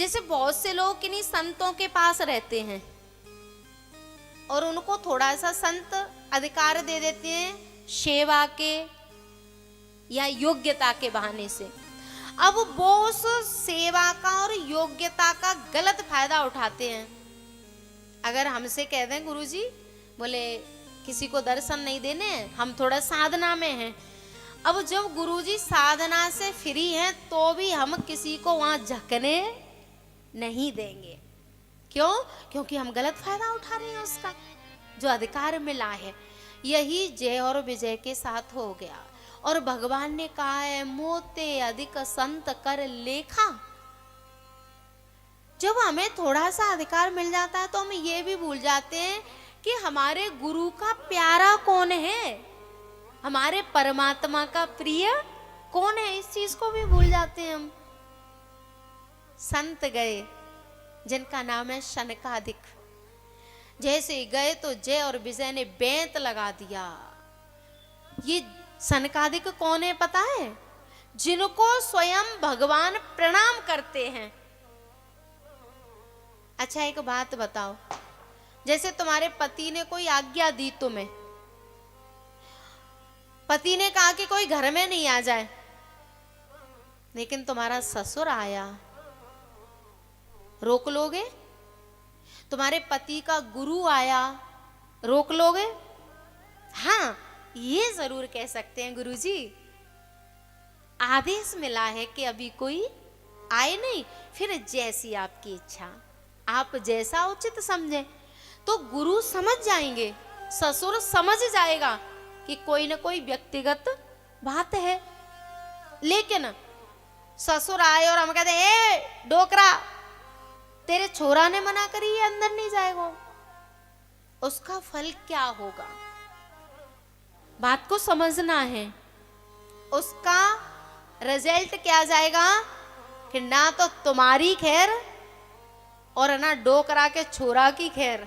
जैसे बहुत से लोग किन्हीं संतों के पास रहते हैं और उनको थोड़ा सा संत अधिकार दे देते हैं सेवा के या योग्यता के बहाने से। अब वो उस सेवा का और योग्यता का गलत फायदा उठाते हैं। अगर हमसे कह दें गुरुजी बोले किसी को दर्शन नहीं देने, हम थोड़ा साधना में हैं। अब जब गुरुजी साधना से फ्री हैं तो भी हम किसी को वहां झकने नहीं देंगे। क्यों? क्योंकि हम गलत फायदा उठा रहे हैं उसका जो अधिकार मिला है। यही जय और विजय के साथ हो गया। और भगवान ने कहा है मोते अधिक संत कर लेखा। जब हमें थोड़ा सा अधिकार मिल जाता है तो हम ये भी भूल जाते हैं कि हमारे गुरु का प्यारा कौन है, हमारे परमात्मा का प्रिय कौन है, इस चीज को भी भूल जाते हैं हम। संत गए जिनका नाम है शनकादिक, जैसे गए तो जय और विजय ने बेंत लगा दिया। ये शनकादिक कौन है पता है? जिनको स्वयं भगवान प्रणाम करते हैं। अच्छा एक बात बताओ, जैसे तुम्हारे पति ने कोई आज्ञा दी तुम्हें, पति ने कहा कि कोई घर में नहीं आ जाए, लेकिन तुम्हारा ससुर आया, रोक लोगे? तुम्हारे पति का गुरु आया, रोक लोगे? हाँ, ये जरूर कह सकते हैं गुरुजी आदेश मिला है कि अभी कोई आए नहीं, फिर जैसी आपकी इच्छा, आप जैसा उचित समझे। तो गुरु समझ जाएंगे, ससुर समझ जाएगा कि कोई ना कोई व्यक्तिगत बात है। लेकिन ससुर आए और हम कहते ए डोकरा तेरे छोरा ने मना करी है, अंदर नहीं जाएगा, उसका फल क्या होगा? बात को समझना है। उसका रिजल्ट क्या जाएगा कि ना तो तुम्हारी खैर और ना डोकरा के छोरा की खैर,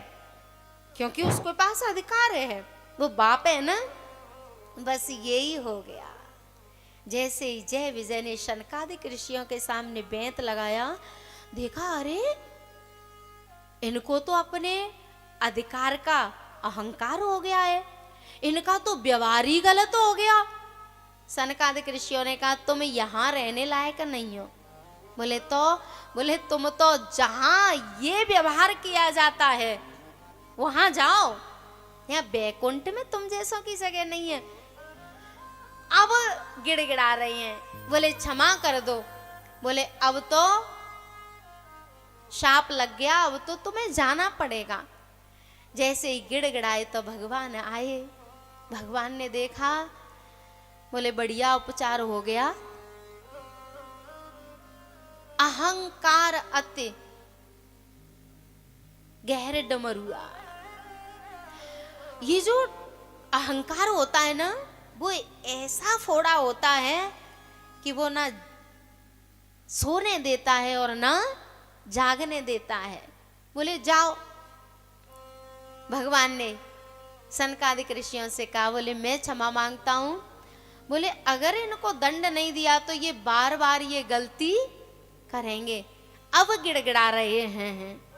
क्योंकि उसके पास अधिकार है, वो बाप है ना। बस यही हो गया। जैसे ही जय विजय ने शनकादिक ऋषियों के सामने बेंत लगाया, देखा अरे इनको तो अपने अधिकार का अहंकार हो गया है, इनका तो व्यवहार ही गलत हो गया। शनकादिक ऋषियों ने कहा तुम यहां रहने लायक नहीं हो। बोले तुम तो जहां ये व्यवहार किया जाता है वहां जाओ, यहाँ बैकुंठ में तुम जैसों की जगह नहीं है। अब गिड़गिड़ा रही हैं, बोले क्षमा कर दो। बोले अब तो शाप लग गया, अब तो तुम्हें जाना पड़ेगा। जैसे ही गिड़गिड़ाए तो भगवान आए। भगवान ने देखा, बोले बढ़िया उपचार हो गया। अहंकार अति गहरे डमरुआ। ये जो अहंकार होता है ना, वो ऐसा फोड़ा होता है कि वो ना सोने देता है और ना जागने देता है। बोले जाओ। भगवान ने शनकादिक ऋषियों से कहा, बोले मैं क्षमा मांगता हूं। बोले अगर इनको दंड नहीं दिया तो ये बार बार ये गलती करेंगे। अब गिड़गिड़ा रहे हैं,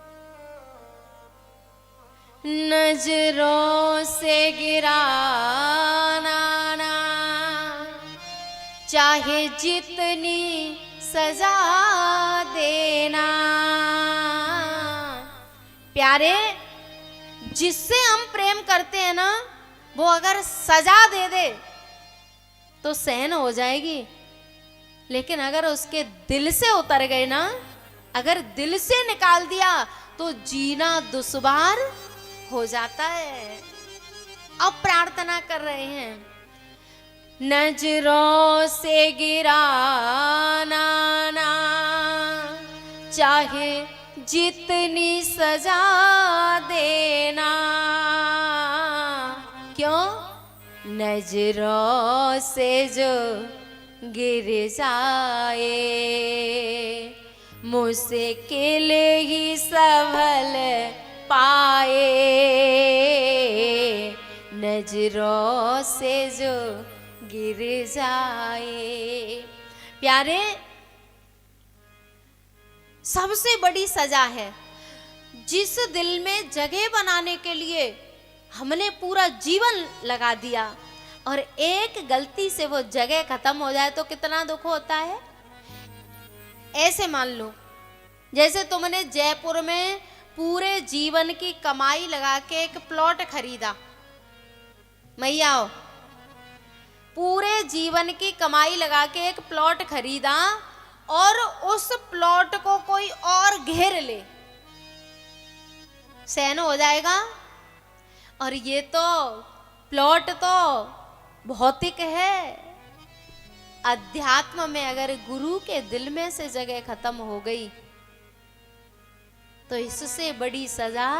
नजरों से गिराना ना, चाहे जितनी सजा देना। प्यारे, जिससे हम प्रेम करते हैं ना, वो अगर सजा दे दे तो सहन हो जाएगी, लेकिन अगर उसके दिल से उतर गए ना, अगर दिल से निकाल दिया तो जीना दुश्वार हो जाता है। अब प्रार्थना कर रहे हैं, नजरों से गिराना ना, चाहे जितनी सजा देना। क्यों? नजरों से जो गिर जाए मुश्किल ही संभल पाए। नजरों से जो गिर जाए। प्यारे, सबसे बड़ी सजा है। जिस दिल में जगह बनाने के लिए हमने पूरा जीवन लगा दिया और एक गलती से वो जगह खत्म हो जाए तो कितना दुख होता है। ऐसे मान लो जैसे तुमने जयपुर में पूरे जीवन की कमाई लगा के एक प्लॉट खरीदा, मैया पूरे जीवन की कमाई लगा के एक प्लॉट खरीदा और उस प्लॉट को कोई और घेर ले, सहन हो जाएगा? और ये तो प्लॉट तो भौतिक है। अध्यात्म में अगर गुरु के दिल में से जगह खत्म हो गई तो इससे बड़ी सजा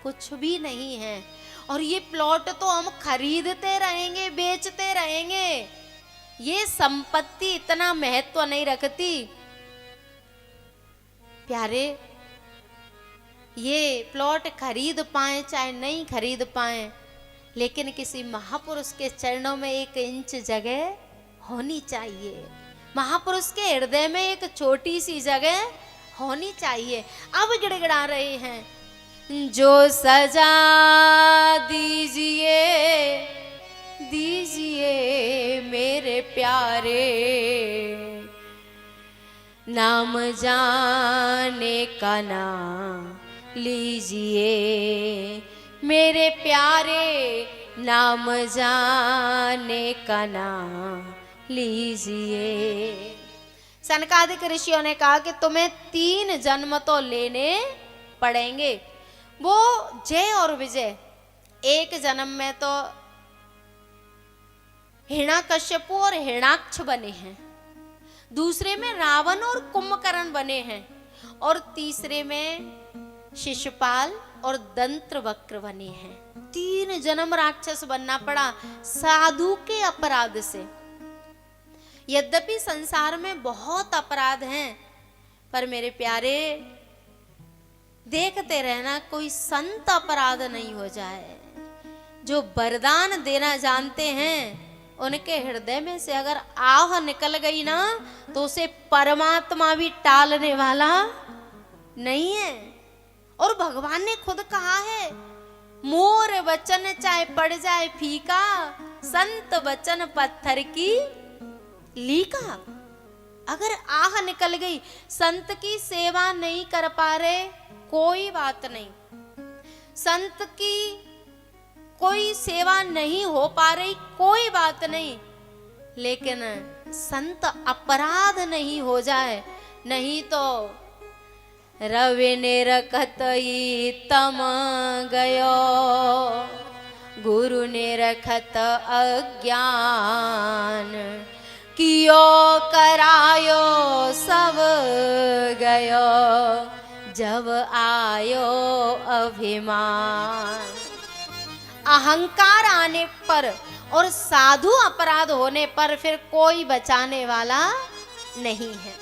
कुछ भी नहीं है। और ये प्लॉट तो हम खरीदते रहेंगे, बेचते रहेंगे, ये संपत्ति इतना महत्व नहीं रखती। प्यारे, ये प्लॉट खरीद पाए चाहे नहीं खरीद पाए, लेकिन किसी महापुरुष के चरणों में 1 इंच जगह होनी चाहिए। महापुरुष के हृदय में एक छोटी सी जगह होनी चाहिए। अब गिड़गिड़ा रहे हैं, जो सजा दीजिए दीजिए मेरे प्यारे, नाम जाने का नाम लीजिए मेरे प्यारे, नाम जाने का नाम लीजिए। सनकादिक ऋषियों ने कहा कि तुम्हें 3 जन्म तो लेने पड़ेंगे। वो जय और विजय, एक जन्म में तो हिरण्याकश्यपु और हिरण्याक्ष बने हैं, दूसरे में रावण और कुंभकर्ण बने हैं, और तीसरे में शिशुपाल और दंत्रवक्र बने हैं। 3 जन्म राक्षस बनना पड़ा साधु के अपराध से। यद्यपि संसार में बहुत अपराध हैं, पर मेरे प्यारे देखते रहना कोई संत अपराध नहीं हो जाए। जो वरदान देना जानते हैं उनके हृदय में से अगर आह निकल गई ना तो उसे परमात्मा भी टालने वाला नहीं है। और भगवान ने खुद कहा है, मोर वचन चाहे पड़ जाए फीका, संत वचन पत्थर की लीका। अगर आह निकल गई, संत की सेवा नहीं कर पा रहे, कोई बात नहीं, संत की कोई सेवा नहीं हो पा रही, कोई बात नहीं, लेकिन संत अपराध नहीं हो जाए, नहीं तो रवि ने रखत तम गयो, गुरु ने रखत अज्ञान, कियो करायो सब गयो, जब आयो अभिमान। अहंकार आने पर और साधु अपराध होने पर फिर कोई बचाने वाला नहीं है।